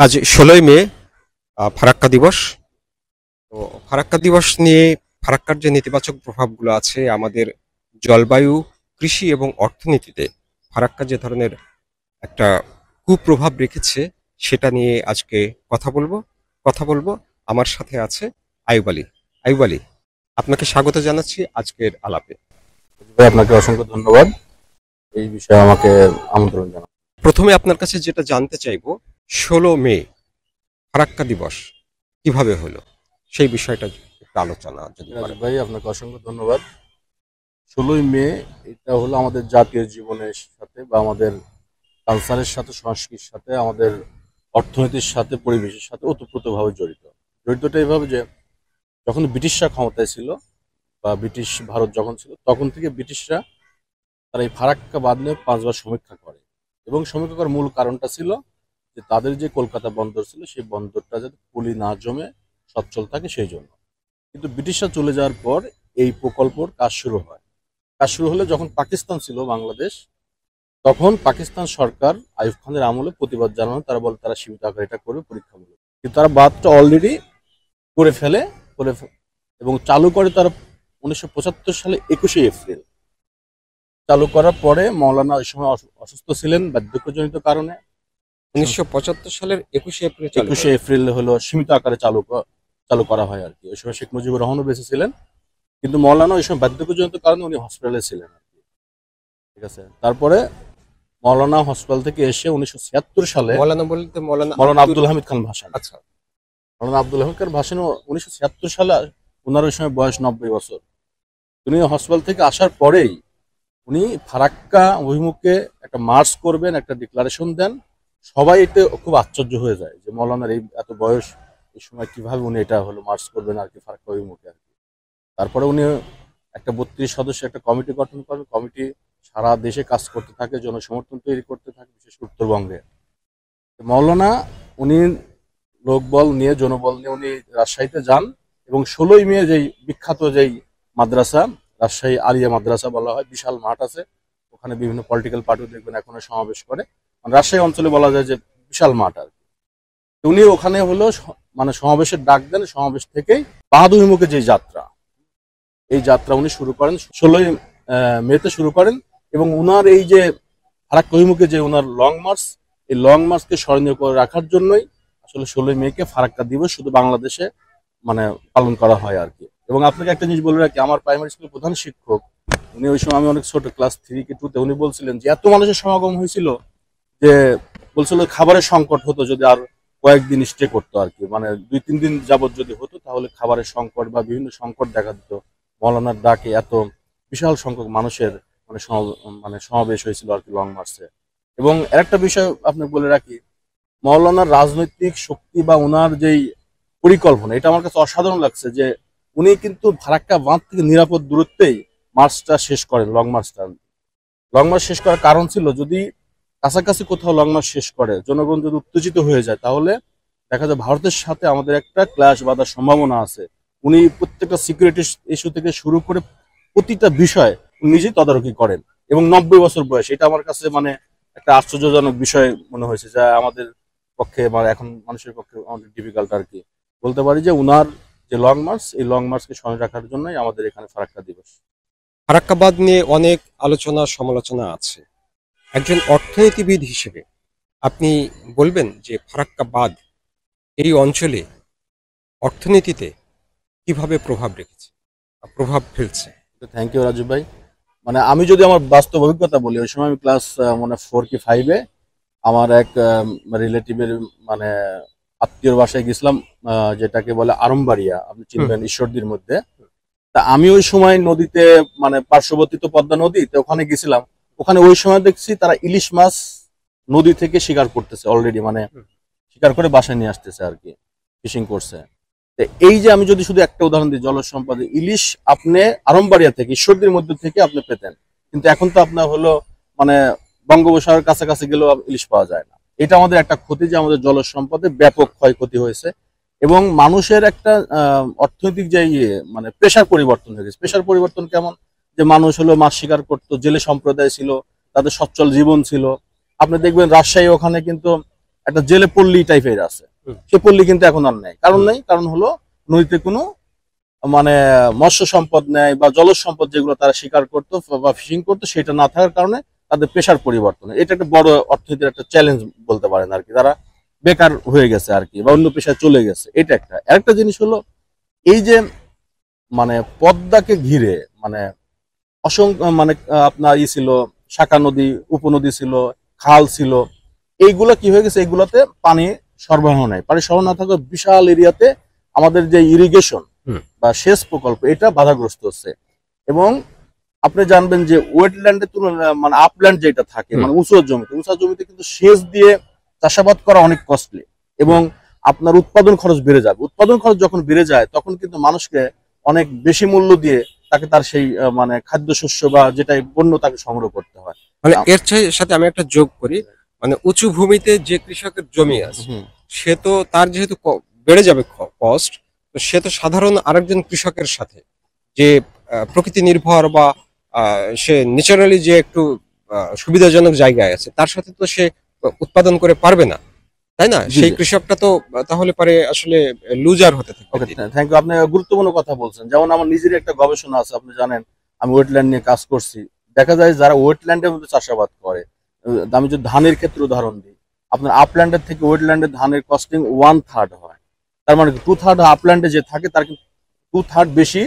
আজ ১৬ই মে ফারাক্কা দিবস। তো ফারাক্কা দিবস নিয়ে ফারাক্কার যে নেতিবাচক প্রভাবগুলো আছে আমাদের জলবায়ু, কৃষি এবং অর্থনীতিতে ফারাক্কা যে ধরনের একটা কুপ্রভাব রেখেছে সেটা নিয়ে আজকে কথা বলবো। আমার সাথে আছে আইয়ুব আলী। আইয়ুব আলী, আপনাকে স্বাগত জানাচ্ছি আজকের আলাপে। ভাই, আপনাকে অসংখ্য ধন্যবাদ এই বিষয়ে আমাকে আমন্ত্রণ জানান। প্রথমে আপনার কাছে যেটা জানতে চাইবো, ১৬ মে ফারাক্কা দিবস কিভাবে হলো সেই বিষয়টা একটু আলোচনা যদি করেন। ভাই, আপনাকে অসংখ্য ধন্যবাদ। ১৬ই মে এটা হলো আমাদের জাতীয় জীবনের সাথে বা আমাদের কালচারের সাথে, সংস্কৃতির সাথে, আমাদের অর্থনীতির সাথে, পরিবেশের সাথে ওতপ্রোতভাবে জড়িতটা এইভাবে যে যখন ব্রিটিশরা ক্ষমতায় ছিল বা ব্রিটিশ ভারত যখন ছিল তখন থেকে ব্রিটিশরা তারা এই ফারাক্কা বাঁধ নিয়ে ৫ বার সমীক্ষা করে এবং সমীক্ষা করার মূল কারণটা ছিল যে তাদের যে কলকাতা বন্দর ছিল সেই বন্দরটা যাতে পলি না জমে সচ্ছল থাকে সেই জন্য। কিন্তু ব্রিটিশরা চলে যাওয়ার পর এই প্রকল্পর কাজ শুরু হয়। কাজ শুরু হলে যখন পাকিস্তান ছিল বাংলাদেশ, তখন পাকিস্তান সরকার আইয়ুব খানের আমলে প্রতিবাদ জানানো, তারা বলে তারা সীমিত আকারে এটা করবে পরীক্ষামূলক, কিন্তু তারা বাঁধটা অলরেডি করে ফেলে এবং চালু করে তারা ১৯৭৫ সালে ২১শে এপ্রিল। চালু করার পরে মৌলানা ওই সময় অসুস্থ ছিলেন বার্ধক্যজনিত কারণে। ১৯৭৫ সালের ২১শে এপ্রিল হলো সীমিত আকারে চালু করা হয় আর কি। ওই সময় শেখ মুজিবুর রহমানও বেঁচে ছিলেন, কিন্তু মৌলানা ওই সময় বার্ধক্যজনিত কারণে উনি হসপিটালে ছিলেন আর কি। ঠিক আছে, তারপরে মৌলানা হসপিটাল থেকে এসে ১৯৭৬ সালে মৌলানা আব্দুল হামিদ খান ভাসান। আচ্ছা, মৌলানা আব্দুল হামিদ খান ভাসান ১৯৭৬ সালে, ওনার ওই সময় বয়স ৯০ বছর। উনি হসপিটাল থেকে আসার পরেই উনি ফারাক্কা অভিমুখে একটা মার্চ করবেন, একটা ডিক্লারেশন দেন। সবাই এতে খুব আশ্চর্য হয়ে যায় যে মৌলানার এই এত বয়স, এই সময় কিভাবে উনি এটা হলো মার্চ করবেন আর কি ফারাক্কা অভিমুখে আর কি। তারপরে উনি একটা ৩২ সদস্য একটা কমিটি গঠন করেন। কমিটি সারা দেশে কাজ করতে থাকে, জনসমর্থন তৈরি করতে থাকে, বিশেষ করে উত্তরবঙ্গে। মৌলানা উনি লোকবল নিয়ে, জনবল নিয়ে উনি রাজশাহীতে যান এবং ১৬ই মে যেই বিখ্যাত যেই মাদ্রাসা, রাজশাহী আলিয়া মাদ্রাসা বলা হয়, বিশাল মাঠ আছে, ওখানে বিভিন্ন পলিটিক্যাল পার্টিও দেখবেন এখনো সমাবেশ করে। রাজশাহী অঞ্চলে বলা যায় যে বিশাল মাঠ আর কি। উনি ওখানে হলো মানে সমাবেশের ডাক দেন। সমাবেশ থেকেই বাহাদুরিমুখে যে যাত্রা, এই যাত্রা উনি শুরু করেন ১৬ই মেতে শুরু করেন এবং উনার এই যে ফারাক্কা অভিমুখে যে উনার লং মার্চ, এই লং মার্চকে স্মরণীয় করে রাখার জন্যই আসলে ১৬ই মেকে ফারাক্কা দিবস শুধু বাংলাদেশে মানে পালন করা হয় আর কি। এবং আপনাকে একটা জিনিস বলে রাখি, আমার প্রাইমারি স্কুলের প্রধান শিক্ষক, উনি ওই সময়, আমি অনেক ছোট, ক্লাস 3 কি 2-তে, উনি বলছিলেন যে এত মানুষের সমাগম হয়েছিল যে বলছিল খাবারের সংকট হতো যদি আর কয়েকদিন স্টে করতো আর কি, মানে 2-3 দিন যাবত যদি হতো তাহলে খাবারের সংকট বা বিভিন্ন সংকট দেখা দিত। মৌলানার ডাকে এত বিশাল সংখ্যক মানুষের মানে সমাবেশ হয়েছিল আর কি লং মার্চে। এবং আরেকটা বিষয় আপনাকে বলে রাখি, মৌলানার রাজনৈতিক শক্তি বা ওনার যেই পরিকল্পনা, এটা আমার কাছে অসাধারণ লাগছে যে উনি কিন্তু ফারাক্কা বাঁধ থেকে নিরাপদ দূরত্বেই মার্চটা শেষ করেন। লং মার্চ শেষ করার কারণ ছিল, যদি কাছাকাছি কোথাও লং মার্চ শেষ করে জনগণ যদি উত্তেজিত হয়ে যায় তাহলে দেখা যায় ভারতের সাথে আমাদের একটা ক্ল্যাশ বাঁধার সম্ভাবনা আছে। উনি প্রত্যেকটা সিকিউরিটি ইস্যু থেকে শুরু করে প্রতিটা বিষয় নিজেই তদারকি করেন এবং ৯০ বছর বয়স। এটা আমার কাছে মানে একটা আশ্চর্যজনক বিষয় মনে হয়েছে, যা আমাদের পক্ষে বা এখন মানুষের পক্ষে অনেক ডিফিকাল্ট আর কি। বলতে পারি যে উনার যে লং মার্চ, এই লং মার্চকে স্মরণ রাখার জন্যই আমাদের এখানে ফারাক্কা দিবস। ফারাক্কা বাঁধ নিয়ে অনেক আলোচনা সমালোচনা আছে। একজন অর্থনীতিবিদ হিসেবে আপনি বলবেন যে ফারাক্কা বাঁধ এই অঞ্চলে অর্থনীতিতে কিভাবে প্রভাব ফেলছে? থ্যাংক ইউ রাজু ভাই। মানে আমি যদি আমার বাস্তব অভিজ্ঞতা বলি, ওই সময় আমি ক্লাস মানে 4 কি 5-এ আমার এক রিলেটিভের মানে আত্মীয়র বাসায় গেছিলাম, যেটাকে বলে আরমবাড়িয়া, আপনি চিনবেন, ঈশ্বরদীর মধ্যে। তা আমি ওই সময় নদীতে, মানে পার্শ্ববর্তী তো পদ্মা নদী, তো ওখানে গেছিলাম। ওখানে ওই সময় দেখছি তারা ইলিশ মাছ নদী থেকে শিকার করতেছে অলরেডি, মানে শিকার করে বাসায় নিয়ে আসতেছে আর কি, ফিশিং করছে। এই যে আমি যদি শুধু একটা উদাহরণ দিই, জলজ সম্পদে ইলিশ আপনি আরমবাড়িয়া থেকে, ঈশ্বরদীর মধ্যে থেকে আপনি পেতেন, কিন্তু এখন তো আপনার হলো মানে বঙ্গোপসাগরের কাছাকাছি গেলেও ইলিশ পাওয়া যায় না। এটা আমাদের একটা ক্ষতি, যে আমাদের জলজ সম্পদে ব্যাপক ক্ষয়ক্ষতি হয়েছে এবং মানুষের একটা অর্থনৈতিক যে মানে পেশার পরিবর্তন হয়ে গেছে। পেশার পরিবর্তন কেমন, যে মানুষ হলো মাছ শিকার করতো, জেলে সম্প্রদায় ছিল, তাদের সচ্ছল জীবন ছিল। আপনি দেখবেন রাজশাহী ওখানে কিন্তু একটা জেলে পল্লী টাইপের আছে, সে পল্লী কিন্তু এখন আর নেই। কারণ হলো নদীতে কোনো মানে মৎস্য সম্পদ নেই বা জলজ সম্পদ যেগুলো তারা শিকার করতো বা ফিশিং করতো, সেটা না থাকার কারণে তাদের পেশার পরিবর্তন, এটা একটা বড় অর্থনীতির একটা চ্যালেঞ্জ বলতে পারেন আর কি। তারা বেকার হয়ে গেছে আর কি, বা অন্য পেশায় চলে গেছে। এটা একটা। আরেকটা জিনিস হলো এই যে মানে পদ্মাকে ঘিরে মানে অসংখ্য মানে আপনার ছিল, শাখা নদী, উপনদী ছিল, খাল ছিল, এইগুলা কি হয়ে গেছে, এইগুলাতে পানি সরবরাহ নাই। পানি সরবরাহ না থাকার বিশাল এরিয়াতে আমাদের যে ইরিগেশন বা সেচ প্রকল্প, এটা বাধাগ্রস্ত হচ্ছে। এবং আপনি জানবেন যে ওয়েটল্যান্ডের তুলনায় মানে আপল্যান্ড যেটা থাকে, মানে উঁচু জমিতে কিন্তু সেচ দিয়ে চাষাবাদ করা অনেক কস্টলি, এবং আপনার উৎপাদন খরচ বেড়ে যাবে। উৎপাদন খরচ যখন বেড়ে যায়, তখন কিন্তু মানুষকে অনেক বেশি মূল্য দিয়ে তাকে তার সেই মানে খাদ্যশস্য বা যেটাই পণ্য তাকে সংগ্রহ করতে হয়। মানে এর সাথে আমি একটা যোগ করি, মানে উঁচু ভূমিতে যে কৃষকের জমি আছে, সে তো তার যেহেতু বেড়ে যাবে কস্ট, তো সে তো সাধারণ আরেকজন কৃষকের সাথে যে প্রকৃতি নির্ভর বা সে ন্যাচারালি যে একটু সুবিধাজনক জায়গায় আছে, তার সাথে তো সে উৎপাদন করে পারবে না, তাই না? জি, সেই জি। কৃষকটা তো তাহলে পারে আসলে লুজার হতে ওকে, থাকবে। Thank you. আপনি গুরুত্বপূর্ণ কথা বলছেন। যেমন আমার নিজের একটা গবেষণা আছে, আপনি জানেন আমি ওয়েটল্যান্ড নিয়ে কাজ করছি। দেখা যায় যারা ওয়েটল্যান্ডের মধ্যে চাষাবাদ করে, আমি যদি ধানের ক্ষেত্রে উদাহরণ দিই, আপনার আপল্যান্ডের থেকে ওয়েটল্যান্ডের ধানের কস্টিং 1/3 হয়। তার মানে 2/3 আপল্যান্ডে যে থাকে তার কিন্তু 2/3 বেশি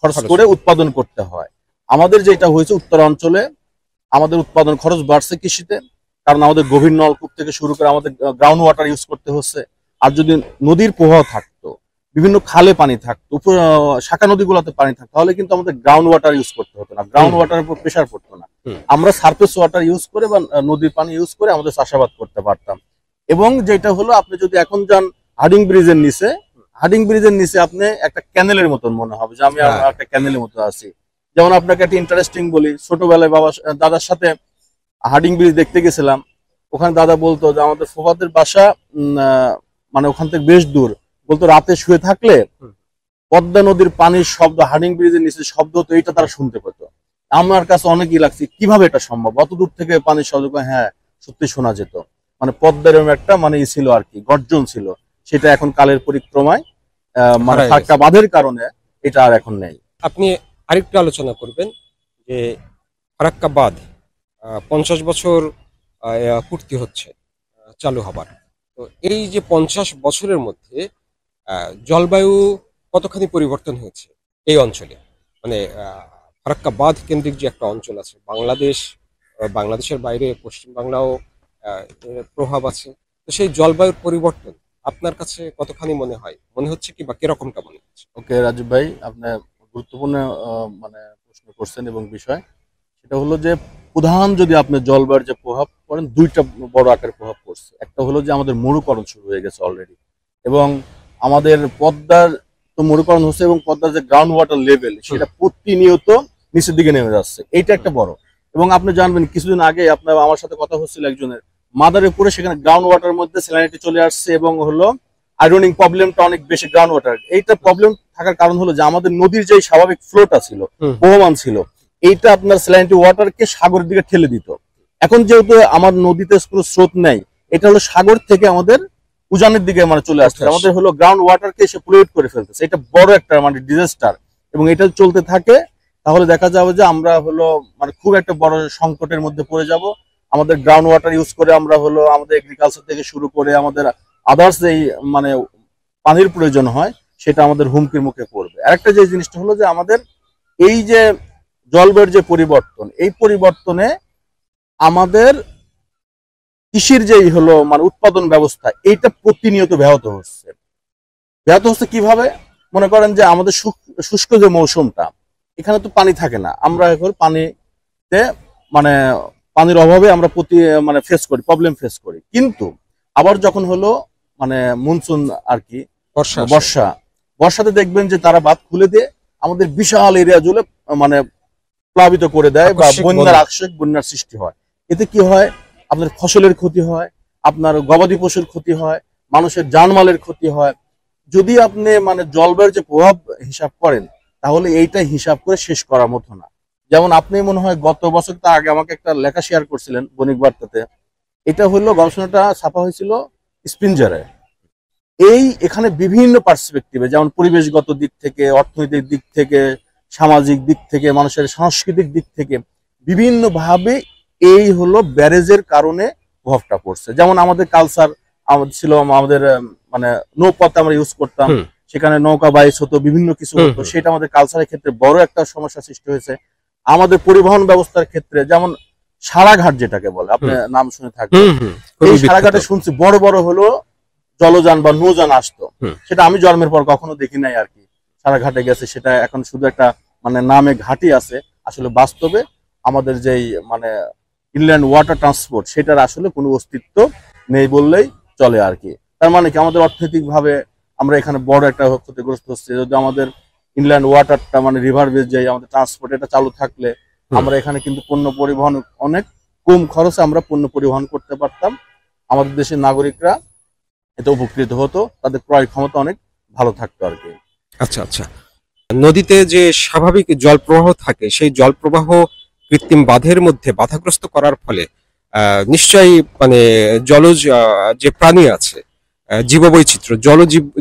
খরচ খরচ। করে উৎপাদন করতে হয়। আমাদের যেটা হয়েছে উত্তর অঞ্চলে, আমাদের উৎপাদন খরচ বাড়ছে কৃষিতে, কারণ আমাদের গভীর নলকূপ থেকে শুরু করে আমাদের গ্রাউন্ড ওয়াটার ইউজ করতে হচ্ছে। আর যদি নদীর প্রবাহ থাকতো, বিভিন্ন খালে পানি থাকতো, শাখা নদীগুলোতে পানি থাকতো, তাহলে কিন্তু আমাদের গ্রাউন্ড ওয়াটার ইউজ করতে হতো না, গ্রাউন্ড ওয়াটারের উপর প্রেশার পড়তো না। আমরা সারফেস ওয়াটার ইউজ করে বা নদীর পানি ইউজ করে আমাদের চাষাবাদ করতে পারতাম। এবং যেটা হলো, আপনি যদি এখন যান হার্ডিং ব্রিজের নিচে, হার্ডিং ব্রিজের নিচে আপনি একটা ক্যানেলের মতন মনে হবে যে আমি একটা ক্যানেলের মতো আছি। যেমন আপনাকে একটা ইন্টারেস্টিং বলি, ছোটবেলায় দাদার সাথে হার্ডিং ব্রিজ দেখতে গেছিলাম। ওখানে দাদা বলতো যে আমাদের ফুফাদের বাসা মানে ওখান থেকে বেশ দূর। বলতো রাতে শুয়ে থাকলে পদ্মা নদীর পানির শব্দ, হার্ডিং ব্রিজের নিচে শব্দ হতো, এটা তারা শুনতে পেত। আমার কাছে অনেকই লাগছে কিভাবে এটা সম্ভব, অত দূর থেকে পানির শব্দ। হ্যাঁ, সত্যি শোনা যেত। মানে পদ্মার এরকম একটা মানে ছিল আর কি, গর্জন ছিল। সেটা এখন কালের পরিক্রমায় মানে হারায় ফারাক্কা গেছে। বাঁধের কারণে এটা আর এখন নেই। আপনি আরেকটু আলোচনা করবেন যে ফারাক্কা বাঁধ 50 বছর পূর্তি হচ্ছে চালু হবার। তো এই যে 50 বছরের মধ্যে জলবায়ু কতখানি পরিবর্তন হয়েছে এই অঞ্চলে, মানে ফারাক্কা বাঁধ কেন্দ্রিক যে একটা অঞ্চল আছে বাংলাদেশ, বাংলাদেশের বাইরে পশ্চিম বাংলাও এর প্রভাব আছে। তো সেই জলবায়ুর পরিবর্তন আপনার কাছে কতখানি মনে হচ্ছে কি, বা কিরকমটা মনে হচ্ছে? ওকে রাজীব ভাই, আপনি গুরুত্বপূর্ণ মানে প্রশ্ন করছেন এবং বিষয়। সেটা হলো যে প্রধান যদি আপনি জলবায়ুর যে প্রভাব পড়েন, দুইটা বড় আকারের প্রভাব পড়ছে। একটা হলো যে আমাদের মরুকরণ শুরু হয়ে গেছে অলরেডি, এবং আমাদের পদ্মার তো মরুকরণ হচ্ছে, এবং পদ্মার যে গ্রাউন্ড ওয়াটার লেভেল সেটা প্রতিনিয়ত নিচের দিকে নেমে যাচ্ছে। এইটা একটা বড়। এবং আপনি জানবেন কিছুদিন আগে আপনার আমার সাথে কথা হচ্ছিল একজনের, মাদারীপুরে সেখানে গ্রাউন্ড ওয়াটার মধ্যে স্যালিনিটি চলে আসছে, এবং হলো আয়রনিং প্রবলেমটা অনেক বেশি গ্রাউন্ড ওয়াটার। এইটা প্রবলেম থাকার কারণ হলো যে আমাদের নদীর যে স্বাভাবিক ফ্লোটা ছিল, বহমান ছিল, এইটা আপনার স্যালিনিটি ওয়াটারকে সাগরের দিকে ঠেলে দিত। এখন যেহেতু আমার নদীতে কোনো স্রোত নেই, এটা হলো সাগর থেকে আমাদের উজানের দিকে মানে চলে আসছে, আমাদের হলো গ্রাউন্ড ওয়াটারকে এসে পলিউট করে ফেলতেছে। এটা বড় একটা মানে ডিজাস্টার। এবং এটা চলতে থাকে তাহলে দেখা যাবে যে আমরা হলো মানে খুব একটা বড় সংকটের মধ্যে পড়ে যাব। আমাদের গ্রাউন্ড ওয়াটার ইউজ করে আমরা হলো আমাদের এগ্রিকালচার থেকে শুরু করে আমাদের আদার্স এই মানে পানির প্রয়োজন হয়, সেটা আমাদের হুমকির মুখে পড়বে। আরেকটা যে জিনিসটা হলো যে আমাদের এই যে জলবায়ুর যে পরিবর্তন, এই পরিবর্তনে আমাদের কৃষির যেই হলো মানে উৎপাদন ব্যবস্থা, এইটা প্রতিনিয়ত ব্যাহত হচ্ছে কিভাবে? মনে করেন যে আমাদের শুষ্ক যে মৌসুমটা, এখানে তো পানি থাকে না, আমরা এখন পানিতে মানে পানির অভাবে আমরা মানে প্রবলেম ফেস করি। কিন্তু আবার যখন হলো মানে মনসুন আর কি, বর্ষা, বর্ষাতে দেখবেন যে তারা বাঁধ খুলে দিয়ে আমাদের বিশাল এরিয়া জুড়ে মানে প্লাবিত করে দেয়, বা আকস্মিক বন্যার সৃষ্টি হয়। এতে কি হয়? আপনার ফসলের ক্ষতি হয়, আপনার গবাদি পশুর ক্ষতি হয়, মানুষের জানমালের ক্ষতি হয়। যদি আপনি মানে জলবায়ুর যে প্রভাব হিসাব করেন, তাহলে এইটা হিসাব করে শেষ করার মতো না। যেমন আপনি মনে হয় গত বছর তার আগে আমাকে একটা লেখা শেয়ার করছিলেন বণিক বার্তাতে। এটা হলো গবেষণাটা ছাপা হয়েছিল স্পিনজারে। এখানে বিভিন্ন পার্সপেক্টিভে, যেমন পরিবেশগত দিক থেকে, অর্থনৈতিক দিক থেকে, সামাজিক দিক থেকে, মানুষের সাংস্কৃতিক দিক থেকে বিভিন্নভাবে এই হলো ব্যারেজের কারণে প্রভাবটা পড়ছে। যেমন আমাদের কালচার ছিল, আমাদের মানে নৌপথ আমরা ইউজ করতাম, সেখানে নৌকা বাইচ হতো, বিভিন্ন কিছু হতো, সেটা আমাদের কালচারের ক্ষেত্রে বড় একটা সমস্যা সৃষ্টি হয়েছে। আমাদের পরিবহন ব্যবস্থার ক্ষেত্রে যেমন সারাঘাট যেটাকে বলে, আপনি নাম শুনে থাকবেন, এই সারাঘাটে শুনছি বড় বড় হলো জলযান বা নৌযান আসতো, সেটা আমি জন্মের পর কখনো দেখি নাই আর কি। সারাঘাটে গেছে, সেটা এখন শুধু একটা মানে নামে ঘাটি আছে, আসলে বাস্তবে আমাদের যেই মানে ইনল্যান্ড ওয়াটার ট্রান্সপোর্ট সেটার আসলে কোনো অস্তিত্ব নেই বললেই চলে আর কি। তার মানে কি আমাদের অর্থনৈতিক ভাবে আমরা এখানে বড় একটা ক্ষতিগ্রস্ত হচ্ছে। যদি আমাদের ইনল্যান্ড ওয়াটারটা মানে রিভার বেস যে আমাদের ট্রান্সপোর্ট এটা চালু থাকলে আমরা এখানে কিন্তু পণ্য পরিবহন অনেক কম খরচে আমরা পণ্য পরিবহন করতে পারতাম, আমাদের দেশের নাগরিকরা এতে উপকৃত হতো, তাদের ক্রয় ক্ষমতা অনেক ভালো থাকতো আর কি। আচ্ছা আচ্ছা, নদীতে যে স্বাভাবিক জল প্রবাহ থাকে সেই জল প্রবাহ কৃত্রিম বাঁধের মধ্যে বাধাগ্রস্ত করার ফলে নিশ্চয়ই মানে জলজ যে প্রাণী আছে, জীববৈচিত্র্য,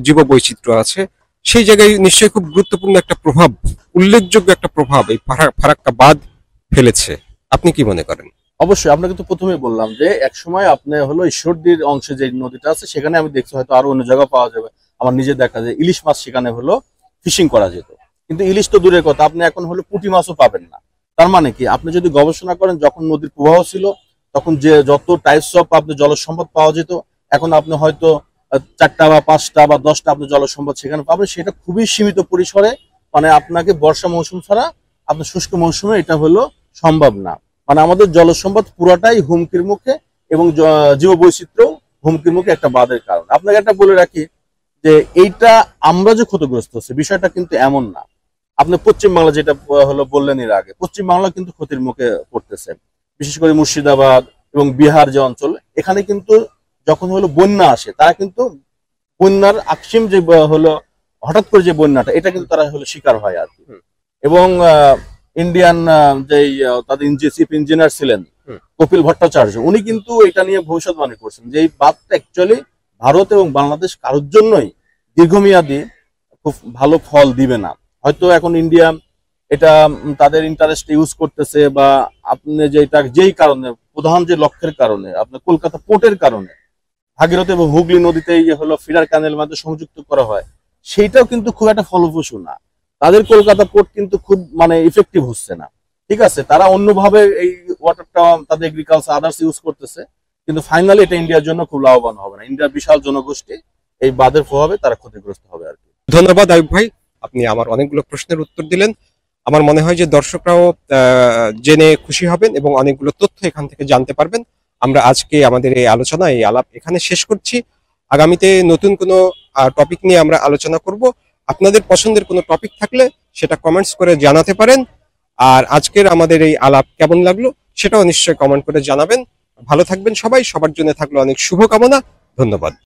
জীববৈচিত্র্য আছে, সেই জায়গায় নিশ্চয়ই খুব গুরুত্বপূর্ণ একটা প্রভাব, উল্লেখযোগ্য একটা প্রভাব এই ফারাক্কা বাঁধ ফেলেছে। আপনি কি মনে করেন? অবশ্যই, আপনাকে তো প্রথমেই বললাম যে এক সময় আপনি হলো ঈশ্বরদীর অংশে যে নদীটা আছে সেখানে আমি দেখছি, হয়তো আরো অন্য জায়গা পাওয়া যাবে, আমার নিজে দেখা যায় ইলিশ মাছ সেখানে হলো ফিশিং করা যেত। কিন্তু ইলিশ তো দূরের কথা, আপনি এখন হলো পুঁটি মাছও পাবেন না। তার মানে কি, আপনি যদি গবেষণা করেন যখন নদীর প্রবাহ ছিল তখন যে যত টাইপস অফ আপনি জলসম্পদ পাওয়া যেত, এখন আপনি হয়তো 4টা বা 5টা বা 10টা আপনি জলসম্পদ সেখানে পাবেন, সেটা খুবই সীমিত পরিসরে। মানে আপনাকে বর্ষা মৌসুম ছাড়া আপনার শুষ্ক মৌসুমে এটা হলো সম্ভব না। মানে আমাদের জলসম্পদ পুরাটাই হুমকির মুখে, এবং জীববৈচিত্র্য হুমকির মুখে একটা বাঁধের কারণ। আপনাকে একটা বলে রাখি যে এইটা আমরা যে ক্ষতিগ্রস্ত হচ্ছে বিষয়টা কিন্তু এমন না। আপনি পশ্চিম বাংলা যেটা হলো বললেন এর আগে, পশ্চিম বাংলা কিন্তু ক্ষতির মুখে পড়তেছে, বিশেষ করে মুর্শিদাবাদ এবং বিহার যে অঞ্চল, এখানে কিন্তু যখন হলো বন্যা আসে তারা কিন্তু বন্যার আকস্মিক যে হলো হঠাৎ করে যে বন্যাটা, এটা কিন্তু তারা হলো শিকার হয় আর কি। এবং ইন্ডিয়ান যেই তাদের চিফ ইঞ্জিনিয়ার ছিলেন কপিল ভট্টাচার্য, উনি কিন্তু এটা নিয়ে ভবিষ্যৎবাণী করছেন যে এই বাঁধটা অ্যাকচুয়ালি ভারত এবং বাংলাদেশ কারোর জন্যই দীর্ঘমেয়াদী খুব ভালো ফল দিবে না। হয়তো এখন ইন্ডিয়া এটা তাদের ইন্টারেস্ট ইউজ করতেছে, বা আপনি যেই কারণে, প্রধান যে লক্ষ্যের কারণে, আপনার কলকাতা পোর্টের কারণে ভাগীরথী এবং হুগলি নদীতে হলো ফিডার ক্যানেল মাধ্যমে সংযুক্ত করা হয়, সেইটাও কিন্তু খুব একটা ফলপ্রসূ না। তাদের কলকাতা পোর্ট কিন্তু খুব মানে ইফেক্টিভ হচ্ছে না। ঠিক আছে, তারা অন্যভাবে এই ওয়াটারটা তাদের এগ্রিকালচার আদার্স ইউজ করতেছে, কিন্তু ফাইনালি এটা ইন্ডিয়ার জন্য খুব লাভবান হবে না। ইন্ডিয়ার বিশাল জনগোষ্ঠী এই বাঁধের প্রভাবে তারা ক্ষতিগ্রস্ত হবে আর কি। ধন্যবাদ আয়ুব ভাই, আপনি আমার অনেকগুলো প্রশ্নের উত্তর দিলেন। আমার মনে হয় যে দর্শকরাও জেনে খুশি হবেন এবং অনেকগুলো তথ্য এখান থেকে জানতে পারবেন। আমরা আজকে আমাদের এই আলোচনা, এই আলাপ এখানে শেষ করছি। আগামীতে নতুন কোনো টপিক নিয়ে আমরা আলোচনা করব। আপনাদের পছন্দের কোনো টপিক থাকলে সেটা কমেন্টস করে জানাতে পারেন। আর আজকের আমাদের এই আলাপ কেমন লাগলো সেটাও নিশ্চয়ই কমেন্ট করে জানাবেন। ভালো থাকবেন সবাই, সবার জন্য থাকলো অনেক শুভকামনা। ধন্যবাদ।